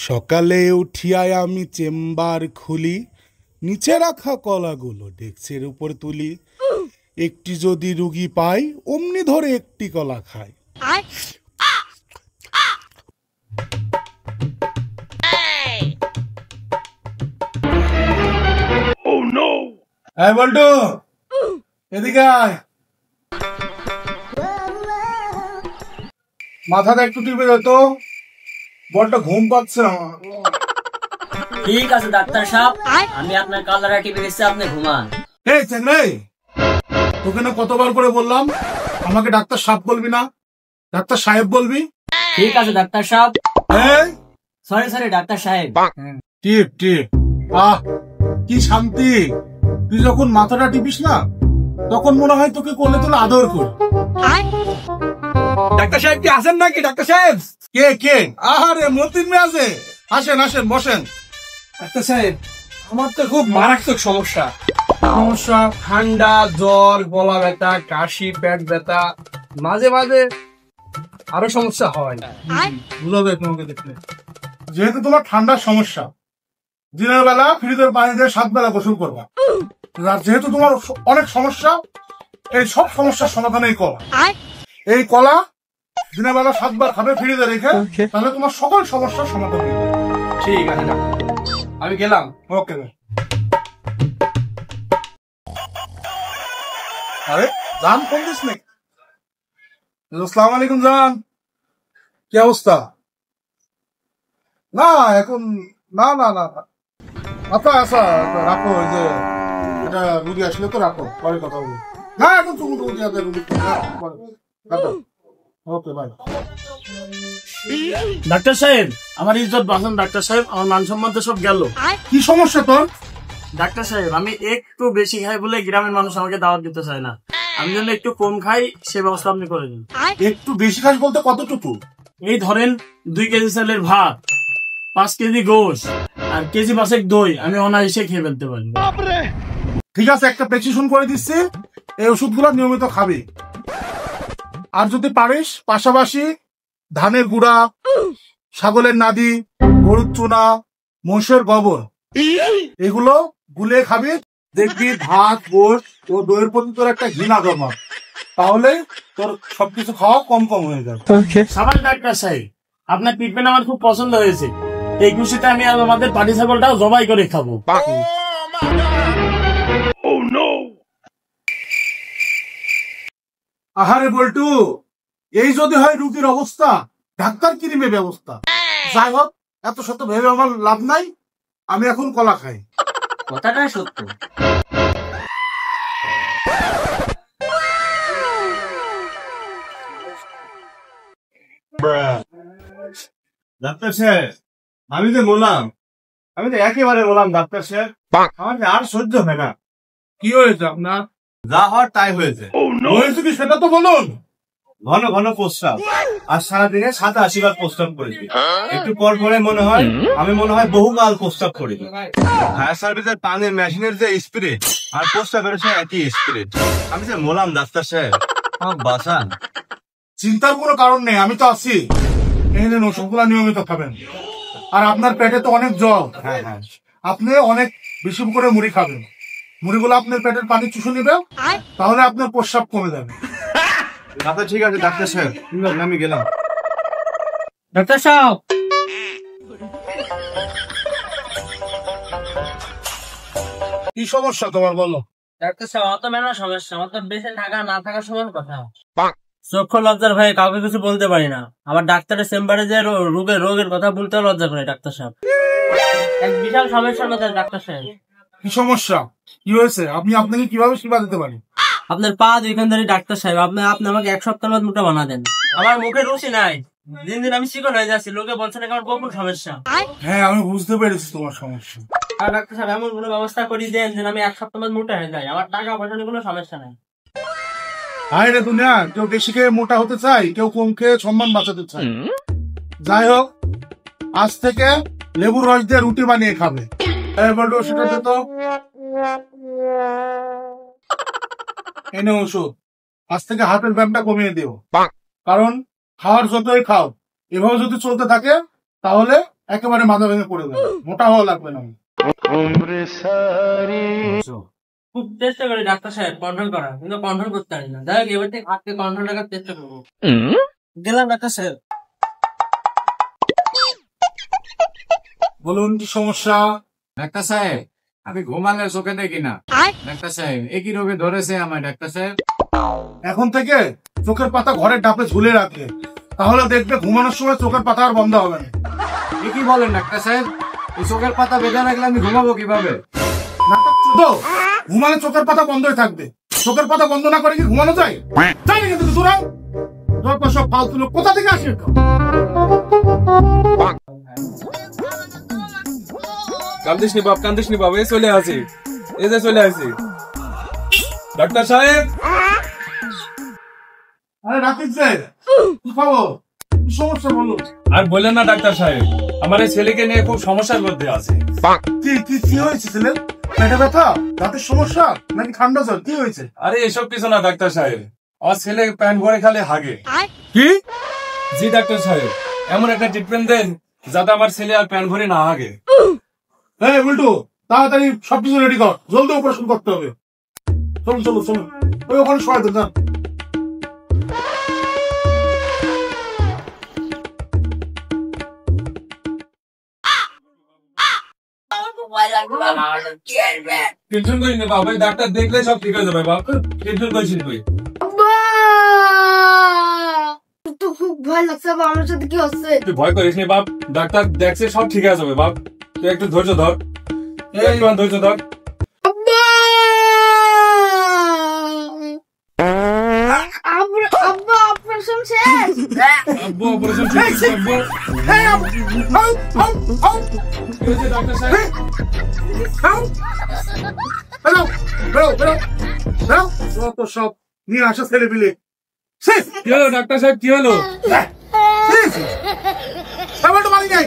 সকালে উঠিয়ায় আমি চেম্বার খুলি, নিচে রাখা কলাগুলো ডেস্কের উপর তুলি। একটি যদি রুগী পাই অমনি ধরে একটি কলা খাই। এই বল্টু, এদিকে আয়। মাথাটা একটু টিপে দে তো, বড্ড ঘুম পাচ্ছে আমার। ঠিক আছে ডাক্তার সাহেব, আমি আপনার কালারটা টিপে দিচ্ছি, আপনি ঘুমান। এই চেংড়াই, তোকে না কতবার করে বললাম আমাকে ডাক্তার সাহেব বলবি না, ডাক্তার সাহেব বলবি। ঠিক আছে ডাক্তার সাহেব। এই সরি ডাক্তার সাহেব। টিপ টিপ, আহ কি শান্তি। তুই যখন মাথাটা টিপিস না তখন মনে হয় তোকে কোলে তোলে আদর করি। ডাক্তার সাহেব কি আছেন নাকি? ডাক্তার সাহেব কে কে? আহারে মতিন মেয়ে আছে, আসেন আসেন বসেন। ডাক্তার সাহেব, আমার তো খুব মারাত্মক সমস্যা। সমস্যা? ঠান্ডা, জ্বর, গলা ব্যথা, কাশি, পেট ব্যথা, মাঝে মাঝে আরো সমস্যা হয়। বুঝা যায় তোমাকে দেখলে। যেহেতু তোমার ঠান্ডার সমস্যা, দিনের বেলা ফ্রিজের পানি দিয়ে 7 বেলা গোসল করবা। আর যেহেতু তোমার অনেক সমস্যা, এই সব সমস্যার সমাধান এই কলা। এই কলা দিনের বেলা 7 বার খাবে ফ্রিজে রেখে, তাহলে তোমার সকল সমস্যার সমাধান হয়ে যাবে। ঠিক আছে ডাক্তার, আমি গেলাম। ওকে। আরে জান ফোন দিস নাকি? আসসালামু আলাইকুম জান, কি অবস্থা? না এখন না না না, আচ্ছা আচ্ছা রাখো, ওই যে এটা রুগী আসলে তো রাখো, পরে কথা বলবো। না এখন তুমি ওকে বাই। ডাক্তার সাহেব, আমার ইজ্জত বাঁচান ডাক্তার সাহেব, আমার মান সম্মান তো সব গেল। কি সমস্যা তোর? ডাক্তার সাহেব, আমি একটু বেশি খাই বলে গ্রামের মানুষ আমাকে দাওয়াত দিতে চায় না। আমি যেন একটু কম খাই সে ব্যবস্থা আপনি করে দিন। একটু বেশি খাস বলতে কতটুকু? এই ধরেন 2 কেজি চালের ভাত, 5 কেজি গোশ আর কেজি 5 দই আমি অনায়াসে খেয়ে ফেলতে পারি। ঠিক আছে, একটা প্রেসক্রিপশন করে দিচ্ছি, এই ওষুধগুলো নিয়মিত খাবি। আর যদি পারিস পাশাপাশি ধানের গুঁড়া, ছাগলের নাদি, গরুর চুনা, মোষের গোবর এগুলো গুলে খাবি। দেখবি ভাত, গোশ ও দইয়ের প্রতি তোর একটা ঘৃণা জমা, তাহলে তোর সবকিছু খাওয়া কম কম হয়ে যাবে। সাবাস ডাক্তার সাহেব, আপনার ট্রিটমেন্ট আমার খুব পছন্দ হয়েছে। এই খুশিতে আমি আমাদের পাটি ছাগলটাও জবাই করে খাবো। আহারে বল্টু, এই যদি হয় রুগীর অবস্থা, ডাক্তার কি নিবে ব্যবস্থা? যাই হোক, এত শত ভেবে আমার লাভ নাই, আমি এখন কলা খাই। কথাটা সত্য। ডাক্তার সাহেব, আমি তো একেবারে বললাম ডাক্তার সাহেব, আমার আর সহ্য হয় না। কি হয়েছে আপনার? যা হওয়ার তাই হয়েছে। হয়েছে কি সেটা তো বলুন। ঘন ঘন প্রস্রাব, আর সারাদিনে 87 বার প্রস্রাব করেছি। একটু পর পরে মনে হয় বহুকাল প্রস্রাব করেছি। ফায়ার সার্ভিসের পানির মেশিনের যে স্পিরিট আর প্রস্রাবের সে একই স্পিরিট। আমি যে বললাম ডাক্তার সাহেব, আমার বাঁচান। চিন্তার কোনো কারণ নেই, আমি তো আছি। এই নিন ওষুধগুলো নিয়মিত খাবেন। আর আপনার পেটে তো অনেক জল, হ্যাঁ, আপনি অনেক বেশি করে মুড়ি খাবেন। মুড়িগুলো আপনার পেটের পানি চুষে নিবে, তাহলে আপনার প্রস্রাব কমে যাবে। আচ্ছা ঠিক আছে ডাক্তার সাহেব, আমি গেলাম। ডাক্তার সাহেব, কি সমস্যা তোমার বলো? ডাক্তার সাহেব, আমার তো মেলা সমস্যা। আমার তো বেঁচে থাকা না থাকার সময় কথা। চক্ষু লজ্জার ভয়ে কাউকে কিছু বলতে পারি না। আবার ডাক্তারের চেম্বারে যে রোগের কথা বলতে লজ্জা করে ডাক্তার সাহেব। এক বিশাল সমস্যার মধ্যে ডাক্তার সাহেব। কি সমস্যা? কি হয়েছে? আমি আপনাকে কিভাবে সেবা দিতে পারি? আপনার পা দুইখান ধরে ডাক্তার সাহেব, আপনি আমাকে 1 সপ্তাহের মধ্যে মোটা বানা দেন। আমার মুখে রুচি নাই, দিন দিন আমি চিকন হয়ে যাচ্ছি। লোকে বলছে নাকি আমার গোপন সমস্যা। হ্যাঁ, আমি বুঝতে পেরেছি তোমার সমস্যা। আর ডাক্তার সাহেব, এমন কোনো ব্যবস্থা করে দেন যেন আমি 1 সপ্তাহের মধ্যে মোটা হয়ে যাই। আমার টাকা পয়সা নিয়ে কোনো সমস্যা নাই। হায় রে দুনিয়া, কেউ বেশি খেয়ে মোটা হতে চায়, কেউ কম খেয়ে সম্মান বাঁচাতে চায়। যাই হোক, আজ থেকে লেবুর রস দিয়ে রুটি বানিয়ে খাবে। বলতো ওষুধটা দে তো। এনে ওষুধ। আজ থেকে হাতের ব্যায়ামটা কমিয়ে দিও, কারণ খাওয়ার যতই খাও এভাবে যদি চলতে থাকে তাহলে একেবারে মাথা ভেঙে পড়ে যাবে, মোটা হওয়া লাগবে না। খুব চেষ্টা করি ডাক্তার সাহেব কন্ট্রোল করার, কিন্তু কন্ট্রোল করতে পারি না। যাই হোক এবার থেকে হাতকে কন্ট্রোল রাখার চেষ্টা করবো। গেলাম ডাক্তার সাহেব। বলুন কি সমস্যা? ডাক্তার সাহেব, আমি ঘুমালে চোখে দেখি না। ডাক্তার সাহেব, একই রোগে ধরেছে আমার। ডাক্তার সাহেব, এখন থেকে চোখের পাতা ঘরের ডাবে ঝুলে রাখবে, তাহলে দেখবে ঘুমানোর সময় চোখের পাতা আর বন্ধ হবে না। কি বলেন ডাক্তার সাহেব? এই চোখের পাতা বেঁধে রাখলে আমি ঘুমাবো কিভাবে? ঘুমালে চোখের পাতা বন্ধই থাকবে, চোখের পাতা বন্ধ না করে কি ঘুমানো যায়? তাই না? কিন্তু তোরা যত সব ফালতু লোক কোথা থেকে আসে? কান্দিস নি বাপ, এই চলে আসি, এই যে চলে আসি। ডাক্তার সাহেব, আরে রাকিব যে কি খবর? কি সমস্যা বলুন। আর বললেন না ডাক্তার সাহেব, আমার এই ছেলেকে নিয়ে খুব সমস্যার মধ্যে আছে। কি হয়েছে ছেলে? পেটে ব্যথা, দাঁতের সমস্যা, নাকি ঠান্ডা জ্বর? কি হয়েছে? আরে এসব কিছু না ডাক্তার সাহেব, আমার ছেলে প্যান্ট ভরে খালি হাগে। কি? জি ডাক্তার সাহেব, এমন একটা ট্রিটমেন্ট দেন যাতে আমার ছেলে আর প্যান্ট ভরে না হাগে। এই উল্টু, তাড়াতাড়ি সবকিছু রেডি কর, জলদি অপারেশন করতে হবে। চলো ওই ওখানে সবাই দেন। টেনশন করিস না বাবা, ডাক্তার দেখলে সব ঠিক হয়ে যাবে বাবা, টেনশন করিস না তুই। তো খুব ভয় লাগছে, আমার সাথে কি হচ্ছে? তুই ভয় করিস না বাপ, ডাক্তার দেখছে সব ঠিক হয়ে যাবে বাপ, তুই একটু ধৈর্য ধর, এই ধৈর্য ধর। আব্বা অপারেশন শেষ। আব্বু অপারেশন শেষ। আব্বু কি হয়েছে ডাক্তার সাহেব? যত সব নিয়ে আসা ছেলে মিলে কি হলো ডাক্তার সাহেব, কি হলো? মারি নাই।